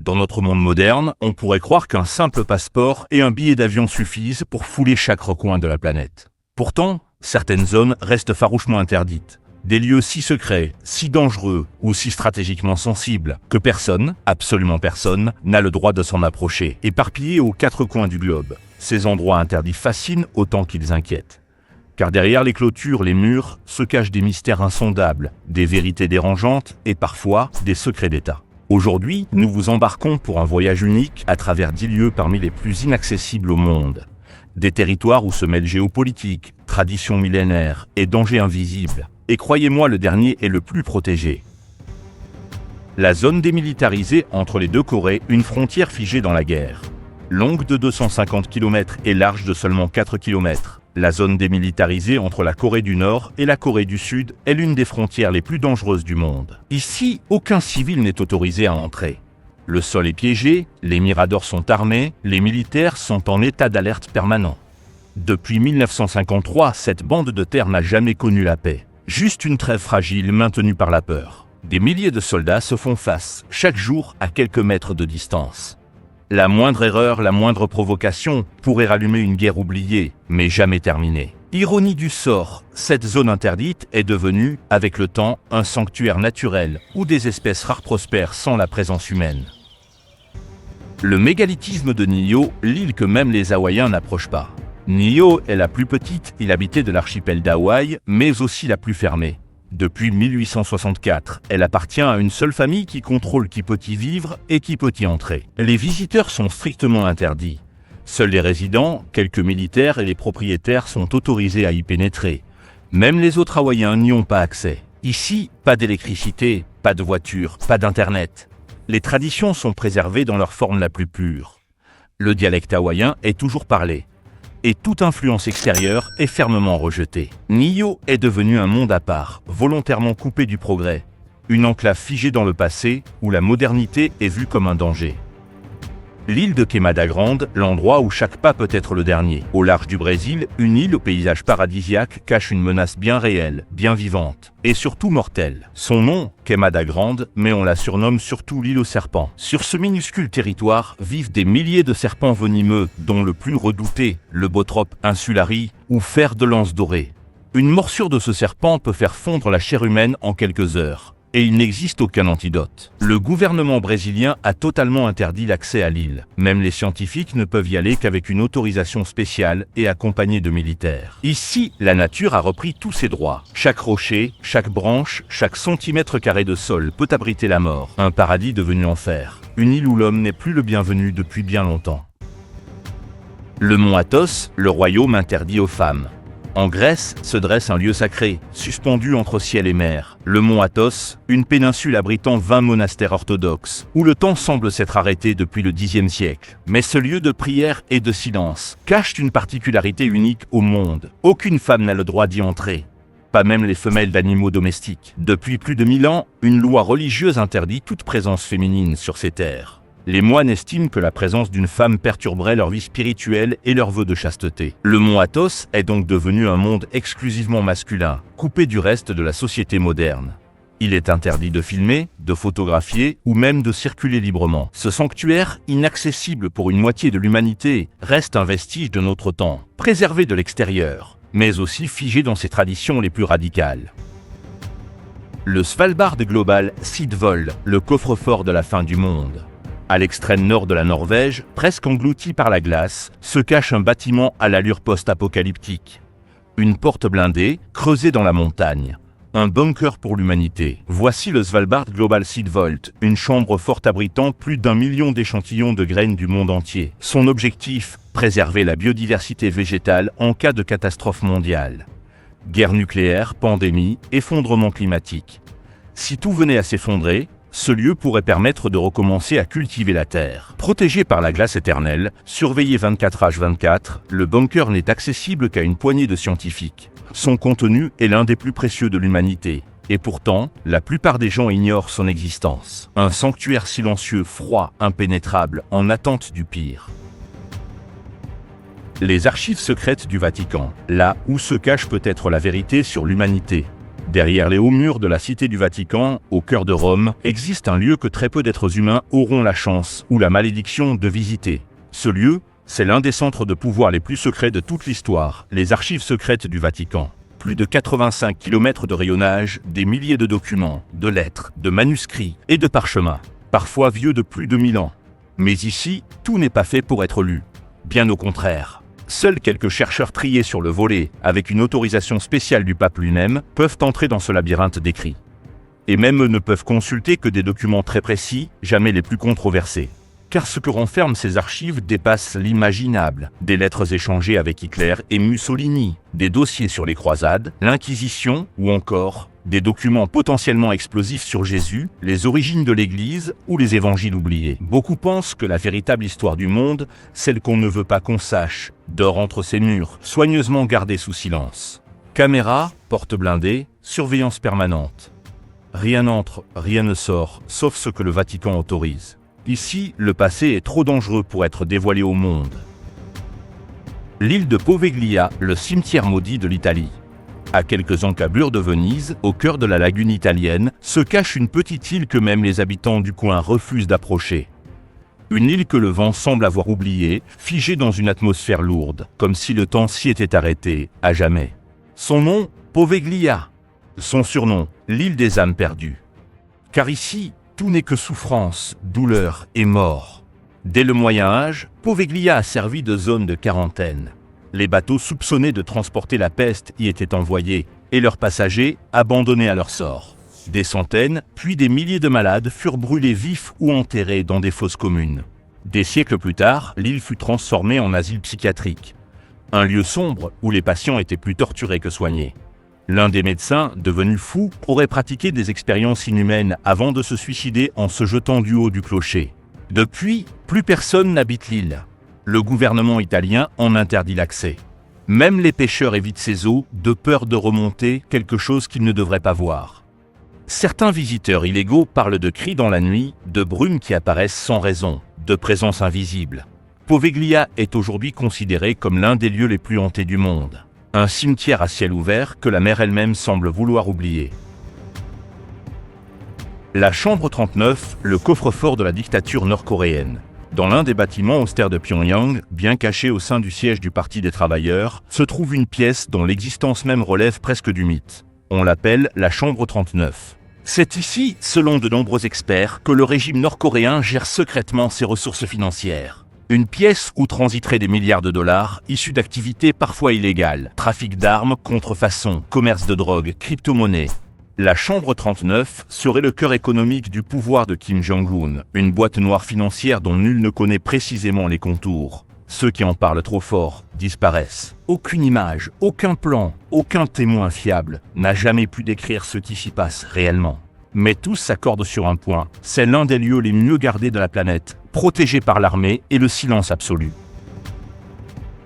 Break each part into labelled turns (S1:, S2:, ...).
S1: Dans notre monde moderne, on pourrait croire qu'un simple passeport et un billet d'avion suffisent pour fouler chaque recoin de la planète. Pourtant, certaines zones restent farouchement interdites. Des lieux si secrets, si dangereux ou si stratégiquement sensibles que personne, absolument personne, n'a le droit de s'en approcher. Éparpillés aux quatre coins du globe, ces endroits interdits fascinent autant qu'ils inquiètent. Car derrière les clôtures, les murs, se cachent des mystères insondables, des vérités dérangeantes et parfois des secrets d'État. Aujourd'hui, nous vous embarquons pour un voyage unique à travers 10 lieux parmi les plus inaccessibles au monde. Des territoires où se mêlent géopolitique, traditions millénaires et dangers invisibles. Et croyez-moi, le dernier est le plus protégé. La zone démilitarisée entre les deux Corées, une frontière figée dans la guerre. Longue de 250 km et large de seulement 4 km. La zone démilitarisée entre la Corée du Nord et la Corée du Sud est l'une des frontières les plus dangereuses du monde. Ici, aucun civil n'est autorisé à entrer. Le sol est piégé, les miradors sont armés, les militaires sont en état d'alerte permanent. Depuis 1953, cette bande de terre n'a jamais connu la paix. Juste une trêve fragile maintenue par la peur. Des milliers de soldats se font face, chaque jour, à quelques mètres de distance. La moindre erreur, la moindre provocation pourrait rallumer une guerre oubliée, mais jamais terminée. Ironie du sort, cette zone interdite est devenue, avec le temps, un sanctuaire naturel où des espèces rares prospèrent sans la présence humaine. Le mégalithisme de Niue, l'île que même les Hawaïens n'approchent pas. Niue est la plus petite île habitée de l'archipel d'Hawaï, mais aussi la plus fermée. Depuis 1864, elle appartient à une seule famille qui contrôle qui peut y vivre et qui peut y entrer. Les visiteurs sont strictement interdits. Seuls les résidents, quelques militaires et les propriétaires sont autorisés à y pénétrer. Même les autres Hawaïens n'y ont pas accès. Ici, pas d'électricité, pas de voiture, pas d'internet. Les traditions sont préservées dans leur forme la plus pure. Le dialecte hawaïen est toujours parlé. Et toute influence extérieure est fermement rejetée. Niue est devenu un monde à part, volontairement coupé du progrès. Une enclave figée dans le passé, où la modernité est vue comme un danger. L'île de Queimada Grande, l'endroit où chaque pas peut être le dernier. Au large du Brésil, une île au paysage paradisiaque cache une menace bien réelle, bien vivante, et surtout mortelle. Son nom, Queimada Grande, mais on la surnomme surtout l'île aux serpents. Sur ce minuscule territoire vivent des milliers de serpents venimeux, dont le plus redouté, le Bothrope insulari, ou fer de lance doré. Une morsure de ce serpent peut faire fondre la chair humaine en quelques heures. Et il n'existe aucun antidote. Le gouvernement brésilien a totalement interdit l'accès à l'île. Même les scientifiques ne peuvent y aller qu'avec une autorisation spéciale et accompagnés de militaires. Ici, la nature a repris tous ses droits. Chaque rocher, chaque branche, chaque centimètre carré de sol peut abriter la mort. Un paradis devenu enfer. Une île où l'homme n'est plus le bienvenu depuis bien longtemps. Le mont Athos, le royaume interdit aux femmes. En Grèce se dresse un lieu sacré, suspendu entre ciel et mer. Le mont Athos, une péninsule abritant 20 monastères orthodoxes, où le temps semble s'être arrêté depuis le Xe siècle. Mais ce lieu de prière et de silence cache une particularité unique au monde. Aucune femme n'a le droit d'y entrer. Pas même les femelles d'animaux domestiques. Depuis plus de 1000 ans, une loi religieuse interdit toute présence féminine sur ces terres. Les moines estiment que la présence d'une femme perturberait leur vie spirituelle et leurs vœux de chasteté. Le mont Athos est donc devenu un monde exclusivement masculin, coupé du reste de la société moderne. Il est interdit de filmer, de photographier ou même de circuler librement. Ce sanctuaire, inaccessible pour une moitié de l'humanité, reste un vestige de notre temps, préservé de l'extérieur, mais aussi figé dans ses traditions les plus radicales. Le Svalbard Global Seedvold, le coffre-fort de la fin du monde. À l'extrême nord de la Norvège, presque englouti par la glace, se cache un bâtiment à l'allure post-apocalyptique. Une porte blindée, creusée dans la montagne. Un bunker pour l'humanité. Voici le Svalbard Global Seedvold, une chambre forte abritant plus d'1 million d'échantillons de graines du monde entier. Son objectif, préserver la biodiversité végétale en cas de catastrophe mondiale. Guerre nucléaire, pandémie, effondrement climatique. Si tout venait à s'effondrer, ce lieu pourrait permettre de recommencer à cultiver la terre. Protégé par la glace éternelle, surveillé 24h24, le bunker n'est accessible qu'à une poignée de scientifiques. Son contenu est l'un des plus précieux de l'humanité. Et pourtant, la plupart des gens ignorent son existence. Un sanctuaire silencieux, froid, impénétrable, en attente du pire. Les archives secrètes du Vatican, là où se cache peut-être la vérité sur l'humanité. Derrière les hauts murs de la Cité du Vatican, au cœur de Rome, existe un lieu que très peu d'êtres humains auront la chance ou la malédiction de visiter. Ce lieu, c'est l'un des centres de pouvoir les plus secrets de toute l'histoire, les archives secrètes du Vatican. Plus de 85 km de rayonnage, des milliers de documents, de lettres, de manuscrits et de parchemins, parfois vieux de plus de 1000 ans. Mais ici, tout n'est pas fait pour être lu. Bien au contraire. Seuls quelques chercheurs triés sur le volet, avec une autorisation spéciale du pape lui-même, peuvent entrer dans ce labyrinthe d'écrits. Et même eux ne peuvent consulter que des documents très précis, jamais les plus controversés. Car ce que renferment ces archives dépasse l'imaginable. Des lettres échangées avec Hitler et Mussolini, des dossiers sur les croisades, l'Inquisition ou encore des documents potentiellement explosifs sur Jésus, les origines de l'Église ou les évangiles oubliés. Beaucoup pensent que la véritable histoire du monde, celle qu'on ne veut pas qu'on sache, dort entre ces murs, soigneusement gardée sous silence. Caméras, portes blindées, surveillance permanente. Rien n'entre, rien ne sort, sauf ce que le Vatican autorise. Ici, le passé est trop dangereux pour être dévoilé au monde. L'île de Poveglia, le cimetière maudit de l'Italie. À quelques encablures de Venise, au cœur de la lagune italienne, se cache une petite île que même les habitants du coin refusent d'approcher. Une île que le vent semble avoir oubliée, figée dans une atmosphère lourde, comme si le temps s'y était arrêté, à jamais. Son nom, Poveglia. Son surnom, l'île des âmes perdues. Car ici, tout n'est que souffrance, douleur et mort. Dès le Moyen-Âge, Poveglia a servi de zone de quarantaine. Les bateaux soupçonnés de transporter la peste y étaient envoyés, et leurs passagers abandonnés à leur sort. Des centaines, puis des milliers de malades furent brûlés vifs ou enterrés dans des fosses communes. Des siècles plus tard, l'île fut transformée en asile psychiatrique. Un lieu sombre où les patients étaient plus torturés que soignés. L'un des médecins, devenu fou, aurait pratiqué des expériences inhumaines avant de se suicider en se jetant du haut du clocher. Depuis, plus personne n'habite l'île. Le gouvernement italien en interdit l'accès. Même les pêcheurs évitent ces eaux de peur de remonter quelque chose qu'ils ne devraient pas voir. Certains visiteurs illégaux parlent de cris dans la nuit, de brumes qui apparaissent sans raison, de présences invisibles. Poveglia est aujourd'hui considéré comme l'un des lieux les plus hantés du monde. Un cimetière à ciel ouvert que la mer elle-même semble vouloir oublier. La chambre 39, le coffre-fort de la dictature nord-coréenne. Dans l'un des bâtiments austères de Pyongyang, bien caché au sein du siège du Parti des travailleurs, se trouve une pièce dont l'existence même relève presque du mythe. On l'appelle la chambre 39. C'est ici, selon de nombreux experts, que le régime nord-coréen gère secrètement ses ressources financières. Une pièce où transiteraient des milliards de dollars, issus d'activités parfois illégales, trafic d'armes, contrefaçon, commerce de drogue, crypto-monnaie. La chambre 39 serait le cœur économique du pouvoir de Kim Jong-un, une boîte noire financière dont nul ne connaît précisément les contours. Ceux qui en parlent trop fort disparaissent. Aucune image, aucun plan, aucun témoin fiable n'a jamais pu décrire ce qui s'y passe réellement. Mais tous s'accordent sur un point, c'est l'un des lieux les mieux gardés de la planète, protégé par l'armée et le silence absolu.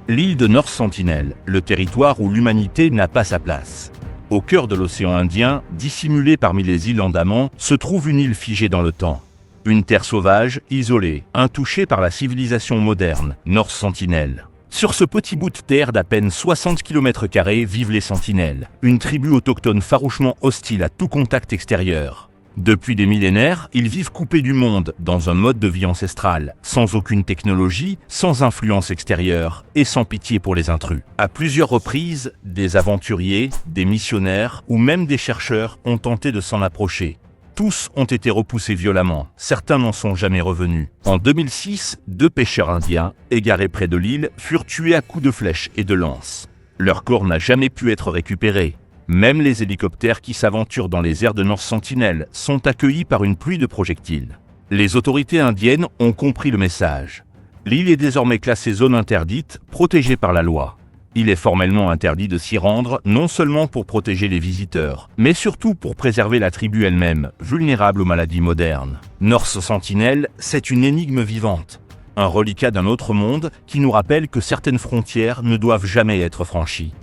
S1: L'île de North Sentinel, le territoire où l'humanité n'a pas sa place. Au cœur de l'océan Indien, dissimulée parmi les îles Andaman, se trouve une île figée dans le temps. Une terre sauvage, isolée, intouchée par la civilisation moderne, North Sentinel. Sur ce petit bout de terre d'à peine 60 km² vivent les Sentinelles, une tribu autochtone farouchement hostile à tout contact extérieur. Depuis des millénaires, ils vivent coupés du monde, dans un mode de vie ancestral, sans aucune technologie, sans influence extérieure et sans pitié pour les intrus. À plusieurs reprises, des aventuriers, des missionnaires ou même des chercheurs ont tenté de s'en approcher. Tous ont été repoussés violemment, certains n'en sont jamais revenus. En 2006, 2 pêcheurs indiens, égarés près de l'île, furent tués à coups de flèches et de lances. Leur corps n'a jamais pu être récupéré. Même les hélicoptères qui s'aventurent dans les airs de North Sentinel sont accueillis par une pluie de projectiles. Les autorités indiennes ont compris le message. L'île est désormais classée zone interdite, protégée par la loi. Il est formellement interdit de s'y rendre, non seulement pour protéger les visiteurs, mais surtout pour préserver la tribu elle-même, vulnérable aux maladies modernes. North Sentinel, c'est une énigme vivante. Un reliquat d'un autre monde qui nous rappelle que certaines frontières ne doivent jamais être franchies.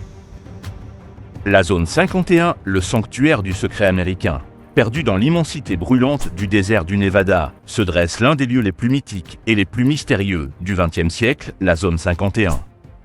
S1: La zone 51, le sanctuaire du secret américain. Perdu dans l'immensité brûlante du désert du Nevada, se dresse l'un des lieux les plus mythiques et les plus mystérieux du XXe siècle, la zone 51.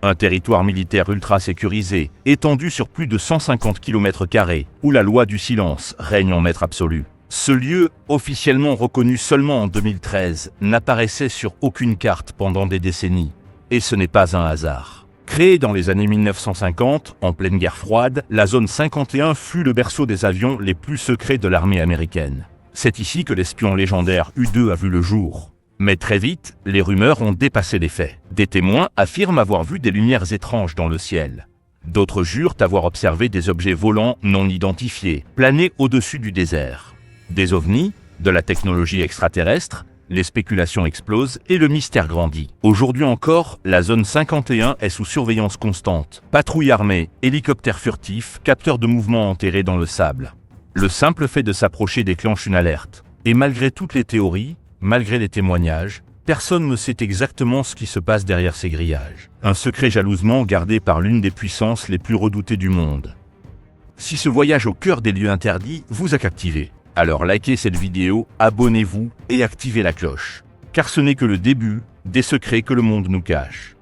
S1: Un territoire militaire ultra sécurisé, étendu sur plus de 150 km², où la loi du silence règne en maître absolu. Ce lieu, officiellement reconnu seulement en 2013, n'apparaissait sur aucune carte pendant des décennies. Et ce n'est pas un hasard. Créée dans les années 1950, en pleine guerre froide, la zone 51 fut le berceau des avions les plus secrets de l'armée américaine. C'est ici que l'espion légendaire U-2 a vu le jour. Mais très vite, les rumeurs ont dépassé les faits. Des témoins affirment avoir vu des lumières étranges dans le ciel. D'autres jurent avoir observé des objets volants non identifiés, planer au-dessus du désert. Des ovnis, de la technologie extraterrestre, les spéculations explosent et le mystère grandit. Aujourd'hui encore, la zone 51 est sous surveillance constante. Patrouilles armées, hélicoptères furtifs, capteurs de mouvements enterrés dans le sable. Le simple fait de s'approcher déclenche une alerte. Et malgré toutes les théories, malgré les témoignages, personne ne sait exactement ce qui se passe derrière ces grillages. Un secret jalousement gardé par l'une des puissances les plus redoutées du monde. Si ce voyage au cœur des lieux interdits vous a captivé, alors likez cette vidéo, abonnez-vous et activez la cloche. Car ce n'est que le début des secrets que le monde nous cache.